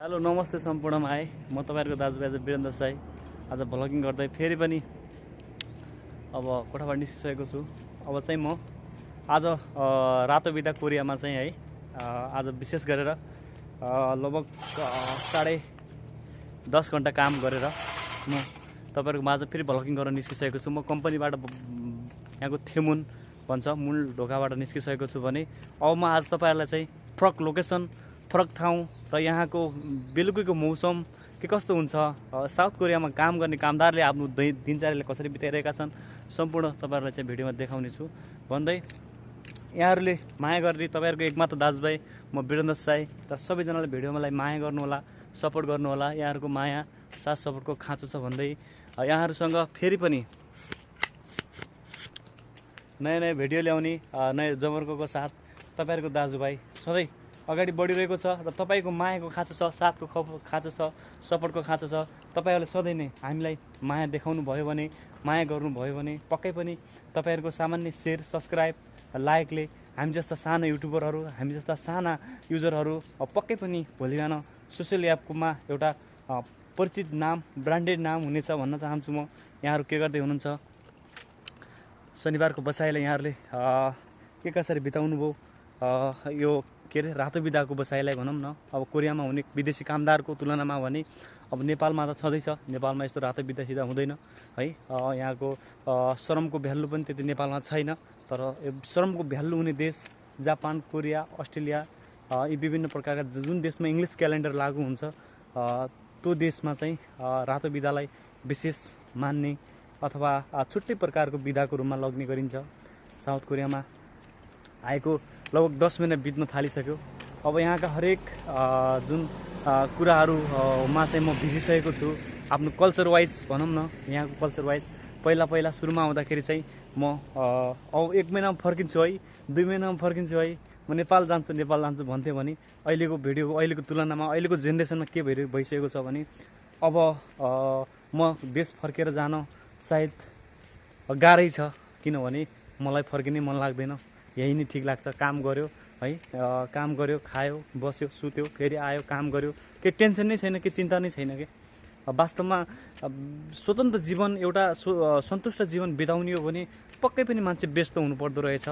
Hello नमस्ते सम्पूर्णमा है म तपाईहरुको दाजुभाइ वीरेन्द्र साई आज भ्लगिङ गर्दै फेरि पनि अब कोठाबाट निस्किसकेको छु। अब चाहिँ म आज रातो बिदा कोरियामा चाहिँ है आज विशेष गरेर लगभग 10.5 घण्टा काम गरेर म तपाईहरुको माझ फेरि भ्लगिङ गर्न निस्किसकेको छु। म कम्पनीबाट यहाँको थेमुन भन्छ मूल ढोकाबाट निस्किसकेको छु भने अब म आज तपाईहरुलाई चाहिँ फरक लोकेसन फरक ठाउँ र यहाँको बेलुकीको मौसम के कस्तो हुन्छ, साउथ कोरियामा काम गर्ने कामदारले आफ्नो दिनचर्याले कसरी बिताइरहेका छन् सम्पूर्ण तपाईहरुलाई चाहिँ भिडियोमा देखाउने छु भन्दै यहाँहरूले माया गरी तपाईहरुको एकमात्र दाजुभाइ म वीरेन्द्र साई र सबैजनाले भिडियोमालाई माया गर्नु होला, सपोर्ट गर्नु होला। यहाँहरूको माया साथ सपोर्टको खाँचो छ भन्दै यहाँहरूसँग फेरि पनि नयाँ भिडियो ल्याउने नयाँ जमर्कोको साथ तपाईहरुको दाजुभाइ सधैँ अगाडि बढिरहेको छ र तपाईको मायाको खाँचो छ, साथको खाँचो छ, सपोर्टको खाँचो छ। तपाईहरुले सधैँ नै हामीलाई माया देखाउनु भयो भने, माया गर्नु भयो भने पक्कै पनि तपाईहरुको सामान्य शेयर, सब्स्क्राइब, लाइकले हामी जस्ता साना युट्युबरहरू, हामी जस्ता साना युजरहरू पक्कै पनि भोलि बिहान सोसियल एपकोमा एउटा परिचित नाम, ब्रान्डेड नाम हुनेछ भन्न चाहन्छु म। यहाँहरू के गर्दै हुनुहुन्छ, शनिबारको बसाइलाई यहाँहरूले के कसरी बिताउनु भयो, यो के अरे रातो बिदाको बसाइलाई भनौँ न। अब कोरियामा हुने विदेशी कामदारको तुलनामा भने अब नेपालमा त छँदैछ, नेपालमा यस्तो रातो बिदा सिधा हुँदैन है। यहाँको श्रमको भ्यालु पनि त्यति नेपालमा छैन, तर श्रमको भ्यालु हुने देश जापान, कोरिया, अस्ट्रेलिया यी विभिन्न प्रकारका जुन देशमा इङ्ग्लिस क्यालेन्डर लागू हुन्छ त्यो देशमा चाहिँ रातो बिदालाई विशेष मान्ने अथवा छुट्टै प्रकारको बिदाको रूपमा लग्ने गरिन्छ। साउथ कोरियामा आएको लगभग 10 महिना बित्न थालिसक्यो। अब यहाँका हरेक जुन कुराहरूमा चाहिँ म भिजिसकेको छु आफ्नो कल्चर वाइज भनौँ न। यहाँको कल्चर वाइज पहिला सुरुमा आउँदाखेरि चाहिँ म अब 1 महिनामा फर्किन्छु है, 2 महिनामा फर्किन्छु है, म नेपाल जान्छु भन्थेँ भने अहिलेको तुलनामा अहिलेको जेनेरेसनमा के भइसकेको छ भने अब म देश फर्केर जान सायद गाह्रै छ, किनभने मलाई फर्किनै मन लाग्दैन। यही नै ठिक लाग्छ। काम गर्यो है, काम गर्यो, खायो, बस्यो, सुत्यो, फेरि आयो, काम गर्यो, केही टेन्सन नै छैन, केही चिन्ता नै छैन के। वास्तवमा स्वतन्त्र जीवन, एउटा सन्तुष्ट जीवन बिताउने हो भने पक्कै पनि मान्छे व्यस्त हुनुपर्दो रहेछ।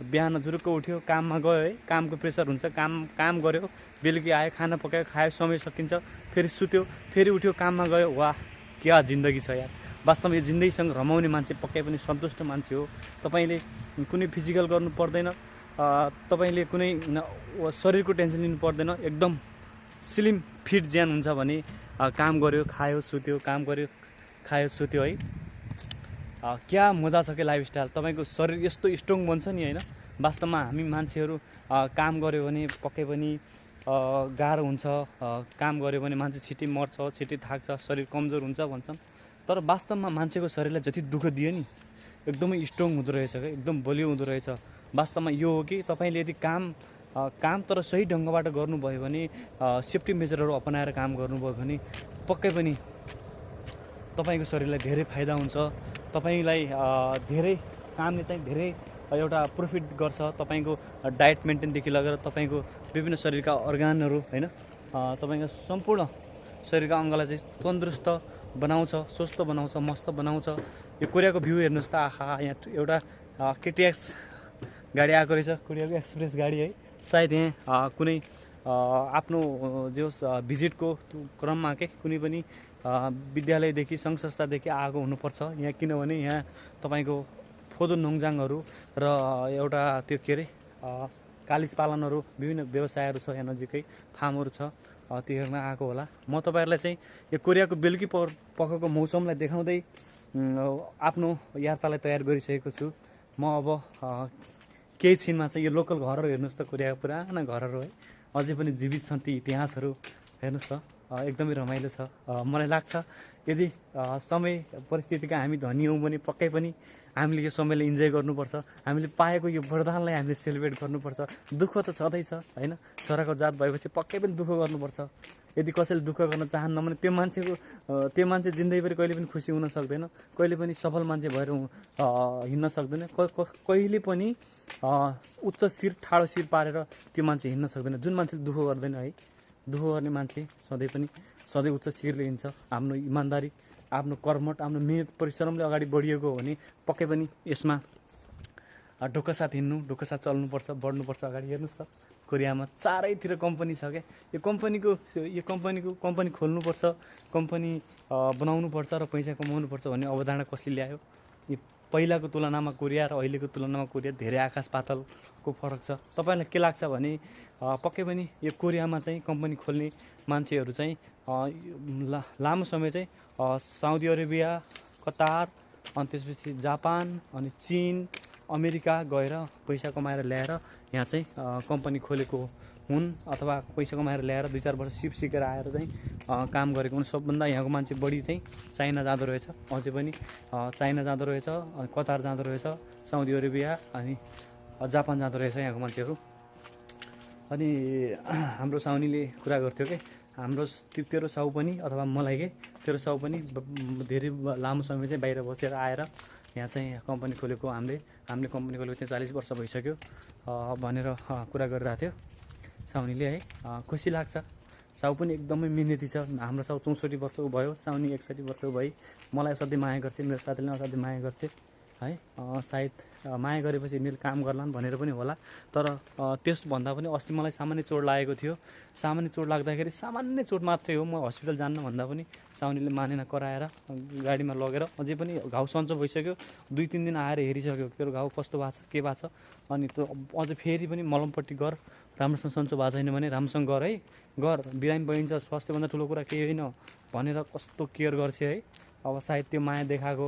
बिहान जुरुक्क उठ्यो, काममा गयो है, कामको प्रेसर हुन्छ, काम गर्यो, बेलुकी आयो, खाना पकायो, खायो, समय सकिन्छ, फेरि सुत्यो, फेरि उठ्यो, काममा गयो। वाह क्या जिन्दगी छ यार। वास्तवमा यो जिन्दगीसँग रमाउने मान्छे पक्कै पनि सन्तुष्ट मान्छे हो। तपाईले कुनै फिजिकल गर्नु पर्दैन, तपाईले कुनै शरीरको टेन्सन लिनु पर्दैन, एकदम स्लिम फिट ज्यान हुन्छ भने काम गर्यो, खायो, सुत्यो, काम गर्यो, खायो, सुत्यो है। क्या मजा छ के लाइफस्टाइल। तपाईको शरीर यस्तो स्ट्रङ बन्छ नि हैन। वास्तवमा हामी मान्छेहरू काम गर्यो भने पक्कै पनि गाह्रो हुन्छ, काम गर्यो भने मान्छे छिट्टै मर्छ, छिट्टै थाक्छ, शरीर कमजोर हुन्छ भन्छन्। तर वास्तवमा मान्छेको शरीरलाई जति दुःख दियो नि एकदमै स्ट्रङ हुँदो रहेछ क्या, एकदम बलियो हुँदो रहेछ। वास्तवमा यो हो कि तपाईले यदि काम तर सही ढङ्गबाट गर्नुभयो भने, सेफ्टी मेजरहरू अपनाएर काम गर्नुभयो भने पक्कै पनि तपाईको शरीरलाई धेरै फाइदा हुन्छ। तपाईलाई धेरै कामले चाहिँ धेरै एउटा प्रफिट गर्छ। तपाईको डायट मेन्टेनदेखि लगेर तपाईको विभिन्न शरीरका अर्गानहरू हैन, तपाईको सम्पूर्ण शरीरका अङ्गलाई चाहिँ तन्दुरुस्त बनाउँछ, स्वस्थ बनाउँछ, मस्त बनाउँछ। यो कोरियाको भ्यू हेर्नुहोस् त, आहा यहाँ एउटा केटिएक्स गाडी आएको रहेछ, कोरियाको एक्सप्रेस गाडी है। सायद यहाँ कुनै आफ्नो जो भिजिटको क्रममा के कुनै पनि विद्यालयदेखि सङ्घ संस्थादेखि आएको हुनुपर्छ यहाँ, किनभने यहाँ तपाईँको फोदो नोङजाङहरू र एउटा त्यो के अरे कालिज पालनहरू, विभिन्न व्यवसायहरू छ यहाँ नजिकै, फार्महरू छ, त्यो हेर्न आएको होला। म तपाईहरुलाई चाहिँ यो कोरियाको बेलुकी पखको मौसमलाई देखाउँदै आफ्नो यात्रालाई तयार गरिसकेको छु। म अब केही छिनमा चाहिँ यो लोकल घरहरू हेर्नुहोस् त, कोरियाको पुराना घरहरू है, अझै पनि जीवित छन् ती इतिहासहरू हेर्नुहोस् त, एकदमै रमाइलो छ। मलाई लाग्छ यदि समय परिस्थितिका हामी धनी हौँ भने पक्कै पनि हामीले यो समयलाई इन्जोय गर्नुपर्छ। हामीले पाएको यो वरदानलाई हामीले सेलिब्रेट गर्नुपर्छ। दुःख त छँदैछ हैन, छोराको जात भएपछि पक्कै पनि दुःख गर्नुपर्छ। यदि कसैले दुःख गर्न चाहन्न भने त्यो मान्छे जिन्दगीभरि कहिले पनि खुसी हुन सक्दैन, कहिले पनि सफल मान्छे भएर हिँड्न सक्दैन, कहिले पनि उच्च शिर ठाडो शिर पारेर त्यो मान्छे हिँड्न सक्दैन जुन मान्छेले दुःख गर्दैन है। दुःख गर्ने मान्छे सधैँ उच्च शिखर लिन्छ। आफ्नो इमान्दारी, आफ्नो कर्मठ, आफ्नो मेहनत परिश्रमले अगाडि बढिएको हो भने पक्कै पनि यसमा ढोका साथ हिँड्नु, ढोका साथ चल्नुपर्छ, बढ्नुपर्छ अगाडि। हेर्नुहोस् त कोरियामा चारैतिर कम्पनी छ क्या। यो कम्पनी खोल्नुपर्छ, कम्पनी बनाउनुपर्छ र पैसा कमाउनुपर्छ भन्ने अवधारणा कसले ल्यायो? यो पहिलाको तुलनामा कोरिया र अहिलेको तुलनामा कोरिया धेरै आकाश पातालको फरक छ। तपाईँलाई के लाग्छ भने पक्कै पनि यो कोरियामा चाहिँ कम्पनी खोल्ने मान्छेहरू चाहिँ लामो समय चाहिँ साउदी अरेबिया, कतार, अनि त्यसपछि जापान, अनि चीन, अमेरिका गएर पैसा कमाएर ल्याएर यहाँ चाहिँ कम्पनी खोलेको हुन्, अथवा पैसा कमाएर ल्याएर 2-4 वर्ष सिकेर आएर चाहिँ काम गरेको हुन्। सबभन्दा यहाँको मान्छे बढी चाहिँ चाइना जाँदो रहेछ, अझै पनि चाइना जाँदो रहेछ, कतार जाँदो रहेछ, साउदी अरेबिया अनि जापान जाँदो रहेछ यहाँको मान्छेहरू। अनि हाम्रो साउनीले कुरा गर्थ्यो कि हाम्रो तेरो साउ पनि, अथवा मलाई के तेरो साउ पनि धेरै लामो समय चाहिँ बाहिर बसेर आएर यहाँ चाहिँ कम्पनी खोलेको, हामीले कम्पनी खोलेको चाहिँ 40 वर्ष भइसक्यो भनेर कुरा गरिरहेको थियो साउनीले है। खुसी लाग्छ। साउ पनि एकदमै मिहिनेती छ। हाम्रो साउ 64 वर्षको भयो, साउनी 61 वर्षको भई मलाई असाध्यै माया गर्छ, मेरो साथीले असाध्यै माया गर्छ है। सायद माया गरेपछि यिनीहरूले काम गर्लान् भनेर पनि होला। तर त्यसभन्दा पनि अस्ति मलाई सामान्य चोट लागेको थियो। सामान्य चोट लाग्दाखेरि सामान्य चोट मात्रै हो, म हस्पिटल जान्न भन्दा पनि साउनीले मानेन, कराएर गाडीमा लगेर अझै पनि घाउ सन्चो भइसक्यो। 2-3 दिन आएर हेरिसक्यो तेरो घाउ कस्तो भएको छ, के भएको छ, अनि त्यो अझ फेरि पनि मलमपट्टि गर, राम्रोसँग सन्चो भएको छैन भने राम्रोसँग गर है, गर, बिरामी बहिन्छ, स्वास्थ्यभन्दा ठुलो कुरा केही होइन भनेर कस्तो केयर गर्छ है। अब सायद त्यो माया देखाएको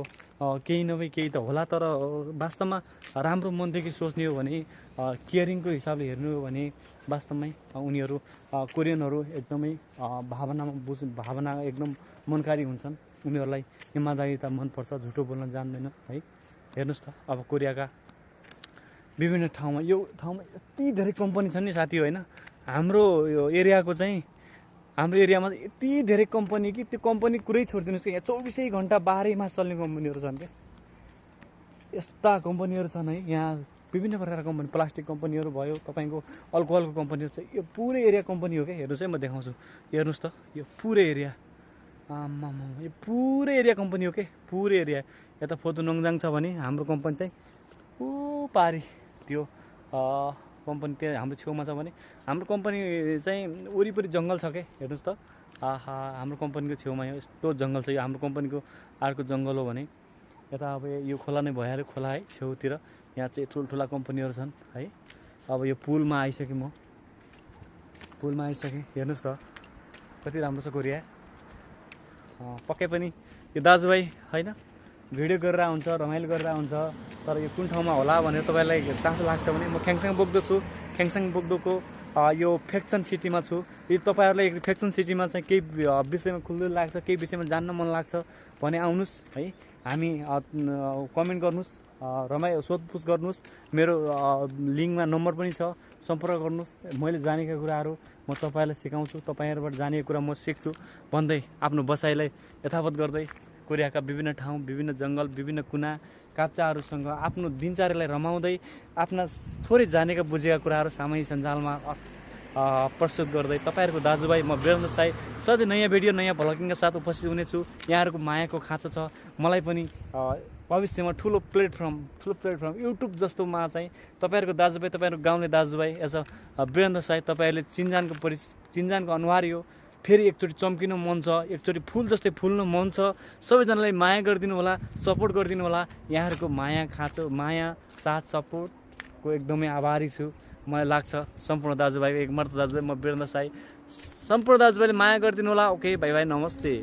केही नभए केही त होला, तर वास्तवमा राम्रो मनदेखि सोच्ने हो भने, केयरिङको हिसाबले हेर्नु हो भने वास्तवमै उनीहरू कोरियनहरू एकदमै भावना एकदम मनकारी हुन्छन्। उनीहरूलाई इमान्दारिता मनपर्छ, झुटो बोल्न जान्दैन है। हेर्नुहोस् त अब कोरियाका विभिन्न ठाउँमा यति धेरै कम्पनी छन् नि साथी, होइन? हाम्रो यो एरियाको चाहिँ हाम्रो एरियामा यति धेरै कम्पनी कि त्यो कम्पनी कुरै छोडिदिनुहोस् कि यहाँ 24 घन्टा 12 मास चल्ने कम्पनीहरू छन् क्या। यस्ता कम्पनीहरू छन् है यहाँ, विभिन्न प्रकारका कम्पनी, प्लास्टिक कम्पनीहरू भयो, तपाईँको अल्कोहलको कम्पनीहरू छ। यो पुरै एरिया कम्पनी हो क्या। हेर्नुहोस् है, म देखाउँछु, हेर्नुहोस् त यो पुरै एरिया, यो पुरै एरिया कम्पनी हो क्या, पुरै एरिया। यता फोतो नङजाङ छ भने हाम्रो कम्पनी चाहिँ ऊ पारी त्यो कम्पनी त्यहाँ हाम्रो छेउमा छ भने हाम्रो कम्पनी चाहिँ वरिपरि जङ्गल छ क्या। हेर्नुहोस् त, आहा, हाम्रो कम्पनीको छेउमा यस्तो जङ्गल छ। यो हाम्रो कम्पनीको अर्को जङ्गल हो भने यता अब यो खोला नै भइहाल्यो, खोला है छेउतिर। यहाँ चाहिँ ठुल्ठुला कम्पनीहरू छन् है। अब यो पुलमा आइसकेँ म, पुलमा आइसकेँ। हेर्नुहोस् त कति राम्रो छ कोरिया। पक्कै पनि यो दाजुभाइ होइन भिडियो गरेर हुन्छ, रमाइलो गरेर हुन्छ, तर यो कुन ठाउँमा होला भनेर तपाईँलाई चासो लाग्छ भने म ख्याङसाङ बोक्दो छु। ख्याङसाङ बोक्दोको यो फेक्सन सिटीमा छु। यो तपाईँहरूलाई फेक्सन सिटीमा चाहिँ केही विषयमा खुल्दो लाग्छ, केही विषयमा जान्न मन लाग्छ भने आउनुहोस् है। हामी कमेन्ट गर्नुहोस्, सोधपुछ गर्नुहोस्। मेरो लिङ्कमा नम्बर पनि छ, सम्पर्क गर्नुहोस्। मैले जानेका कुराहरू म तपाईँलाई सिकाउँछु, तपाईँहरूबाट जानेको कुरा म सिक्छु भन्दै आफ्नो बसाइलाई यथावत गर्दै कोरियाका विभिन्न ठाउँ, विभिन्न जङ्गल, विभिन्न कुना काप्चाहरूसँग आफ्नो दिनचर्यालाई रमाउँदै आफ्ना थोरै जानेका बुझेका कुराहरू सामाजिक सञ्जालमा प्रस्तुत गर्दै तपाईँहरूको दाजुभाइ म वीरेन्द्र साई सधैँ नयाँ भिडियो, नयाँ भ्लगिङका साथ उपस्थित हुनेछु। यहाँहरूको मायाको खाँचो छ। मलाई पनि भविष्यमा ठुलो प्लेटफर्म युट्युब जस्तोमा चाहिँ तपाईँहरूको दाजुभाइ, तपाईँहरूको गाउँले दाजुभाइ एज अ वीरेन्द्र साई तपाईँहरूले चिन्जानको अनुहार यो फेरि एकचोटि चम्किनु मन छ, एकचोटि फुल जस्तै फुल्नु मन छ। सबैजनालाई माया गरिदिनु होला, सपोर्ट गरिदिनु होला। यहाँहरूको माया खाँचो, माया साथ सपोर्टको एकदमै आभारी छु। मलाई लाग्छ सम्पूर्ण दाजुभाइ, एकमात्र दाजुभाइ म वीरेन्द्र साई, सम्पूर्ण दाजुभाइले माया गरिदिनु होला। ओके, बाई बाई, नमस्ते।